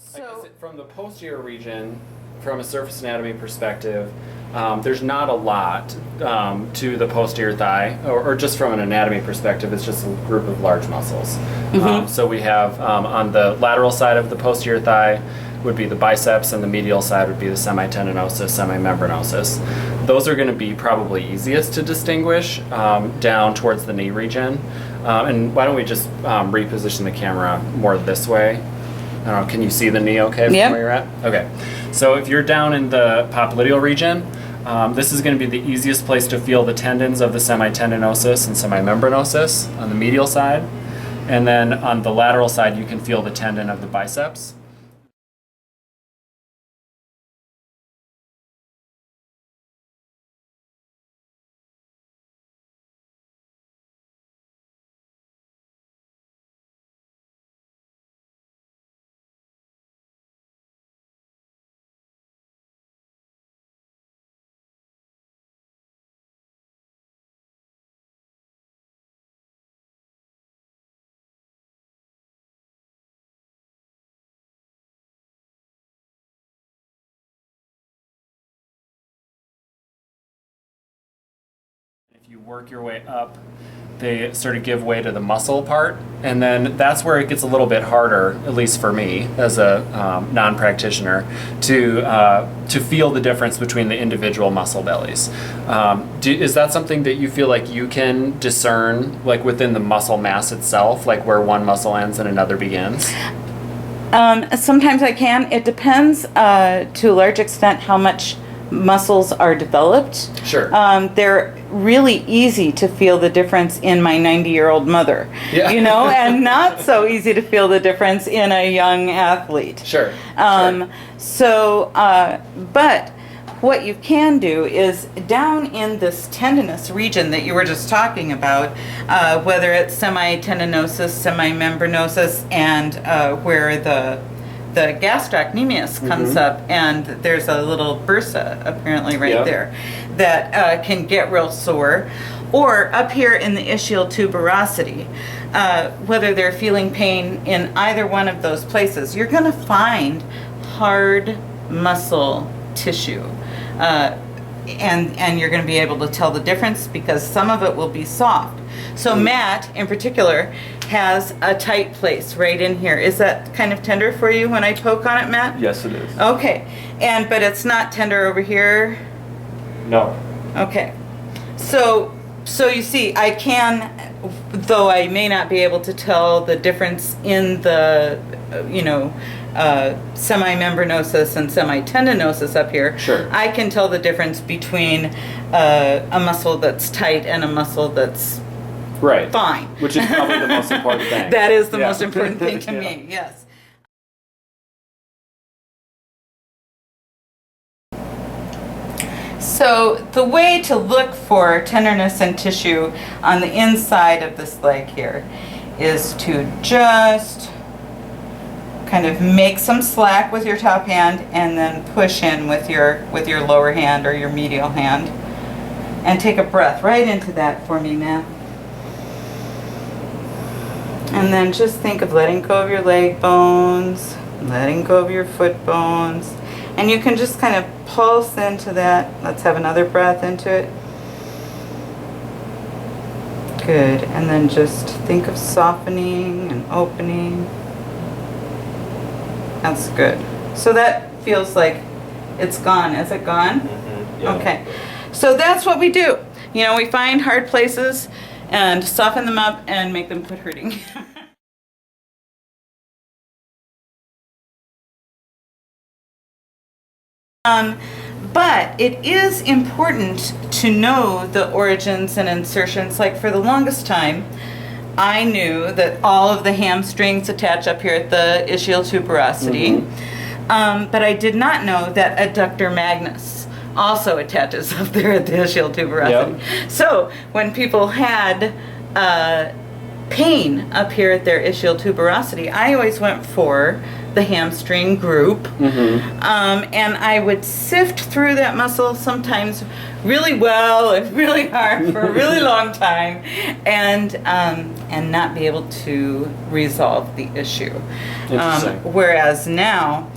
So from the posterior region, from a surface anatomy perspective, there's not a lot to the posterior thigh, or just from an anatomy perspective, it's just a group of large muscles. So we have on the lateral side of the posterior thigh would be the biceps, and the medial side would be the semitendinosus, semimembranosus. Those are going to be probably easiest to distinguish down towards the knee region. And why don't we just reposition the camera more this way? I don't know, can you see the knee okay from Yep. where you're at? Okay. So if you're down in the popliteal region, this is going to be the easiest place to feel the tendons of the semitendinosus and semimembranosus on the medial side. And then on the lateral side, you can feel the tendon of the biceps. If you work your way up, they sort of give way to the muscle part, and then that's where it gets a little bit harder, at least for me as a non-practitioner, to feel the difference between the individual muscle bellies. Is that something that you feel like you can discern, like within the muscle mass itself, like where one muscle ends and another begins? sometimes I can. It depends to a large extent how much muscles are developed. Sure. They're really easy to feel the difference in my 90-year-old mother, Yeah. you know, and not so easy to feel the difference in a young athlete. Sure. But what you can do is down in this tendinous region that you were just talking about, whether it's semitendinosus, semimembranosus, and where the gastrocnemius comes up, and there's a little bursa apparently right there that can get real sore, or up here in the ischial tuberosity, whether they're feeling pain in either one of those places, you're going to find hard muscle tissue. And you're going to be able to tell the difference because some of it will be soft. So Matt, in particular, has a tight place right in here. Is that kind of tender for you when I poke on it, Matt? Yes, it is. Okay. But it's not tender over here? No. Okay. So you see, I can, though I may not be able to tell the difference in the, semimembranosus and semitendinosus up here. Sure. I can tell the difference between a muscle that's tight and a muscle that's Right. fine. Which is probably the most important thing. That is the Yeah. most important thing to Yeah. me, yes. So the way to look for tenderness and tissue on the inside of this leg here is to just kind of make some slack with your top hand and then push in with your lower hand or your medial hand, and take a breath right into that for me, Matt. And then just think of letting go of your leg bones, letting go of your foot bones, and you can just kind of pulse into that. Let's have another breath into it. Good. And then just think of softening and opening. That's good. So that feels like it's gone. Is it gone? Mm-hmm. Yeah. Okay. So that's what we do. You know, we find hard places and soften them up and make them quit hurting. But it is important to know the origins and insertions. Like for the longest time, I knew that all of the hamstrings attach up here at the ischial tuberosity, but I did not know that adductor magnus also attaches up there at the ischial tuberosity. Yep. So when people had pain up here at their ischial tuberosity, I always went for the hamstring group. Mm-hmm. And I would sift through that muscle sometimes really well and really hard for a really long time, and not be able to resolve the issue. Interesting. Whereas now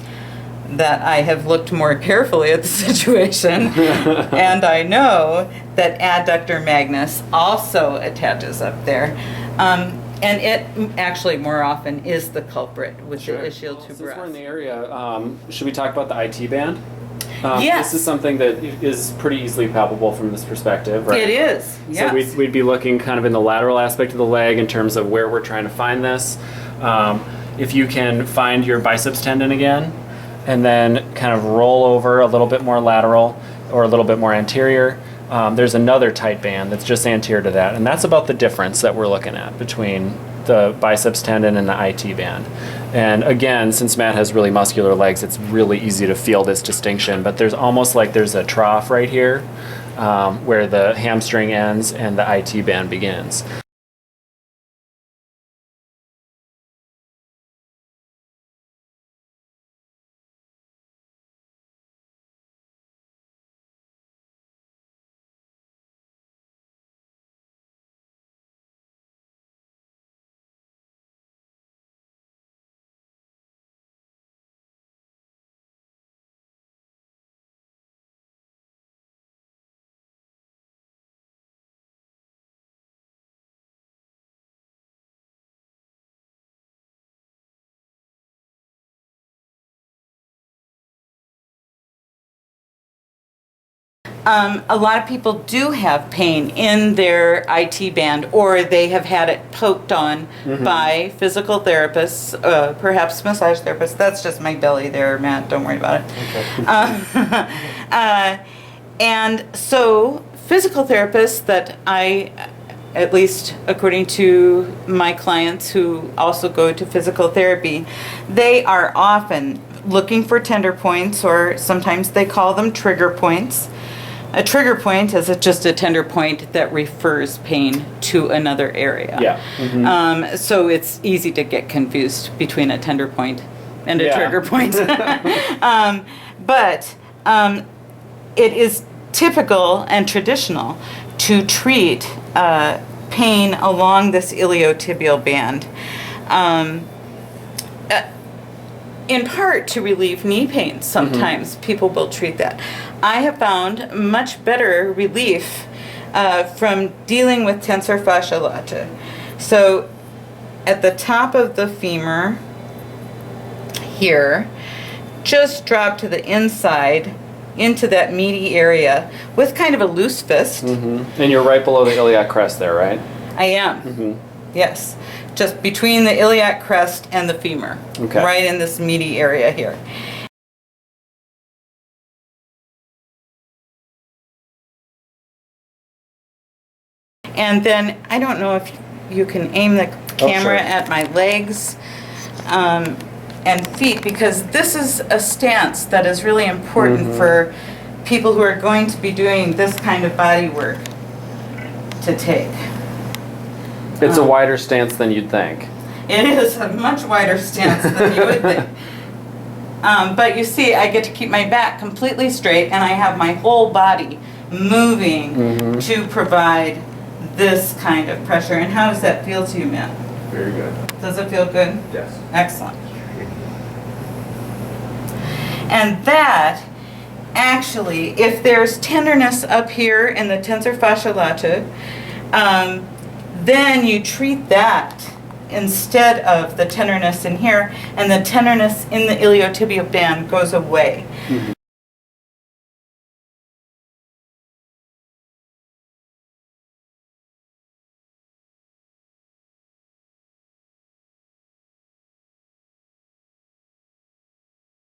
that I have looked more carefully at the situation, and I know that adductor magnus also attaches up there. And it actually more often is the culprit with Sure. the ischial Since we're in tuberosity. the area, should we talk about the IT band? Yes. This is something that is pretty easily palpable from this perspective, right? It is, yes. So we'd be looking kind of in the lateral aspect of the leg in terms of where we're trying to find this. If you can find your biceps tendon again, and then kind of roll over a little bit more lateral or a little bit more anterior, there's another tight band that's just anterior to that, and that's about the difference that we're looking at between the biceps tendon and the IT band. And again, since Matt has really muscular legs, it's really easy to feel this distinction, but there's almost like there's a trough right here where the hamstring ends and the IT band begins. A lot of people do have pain in their IT band, or they have had it poked on by physical therapists, perhaps massage therapists. That's just my belly there, Matt. Don't worry about it. And so physical therapists that at least according to my clients who also go to physical therapy, they are often looking for tender points, or sometimes they call them trigger points. A trigger point is just a tender point that refers pain to another area. Yeah. Mm-hmm. So it's easy to get confused between a tender point and a trigger point. But it is typical and traditional to treat pain along this iliotibial band. In part to relieve knee pain. Sometimes people will treat that. I have found much better relief from dealing with tensor fascia lata. So at the top of the femur here, just drop to the inside into that meaty area with kind of a loose fist. Mm-hmm. And you're right below the iliac crest there, right? I am. Mm-hmm. Yes, just between the iliac crest and the femur, Okay. right in this meaty area here. And then, I don't know if you can aim the camera sure. at my legs and feet, because this is a stance that is really important for people who are going to be doing this kind of body work to take. It's a wider stance than you'd think. It is a much wider stance than you would think. But you see, I get to keep my back completely straight, and I have my whole body moving to provide this kind of pressure. And how does that feel to you, Matt? Very good. Does it feel good? Yes. Excellent. And that, actually, if there's tenderness up here in the tensor fascia lata, then you treat that instead of the tenderness in here, and the tenderness in the iliotibial band goes away.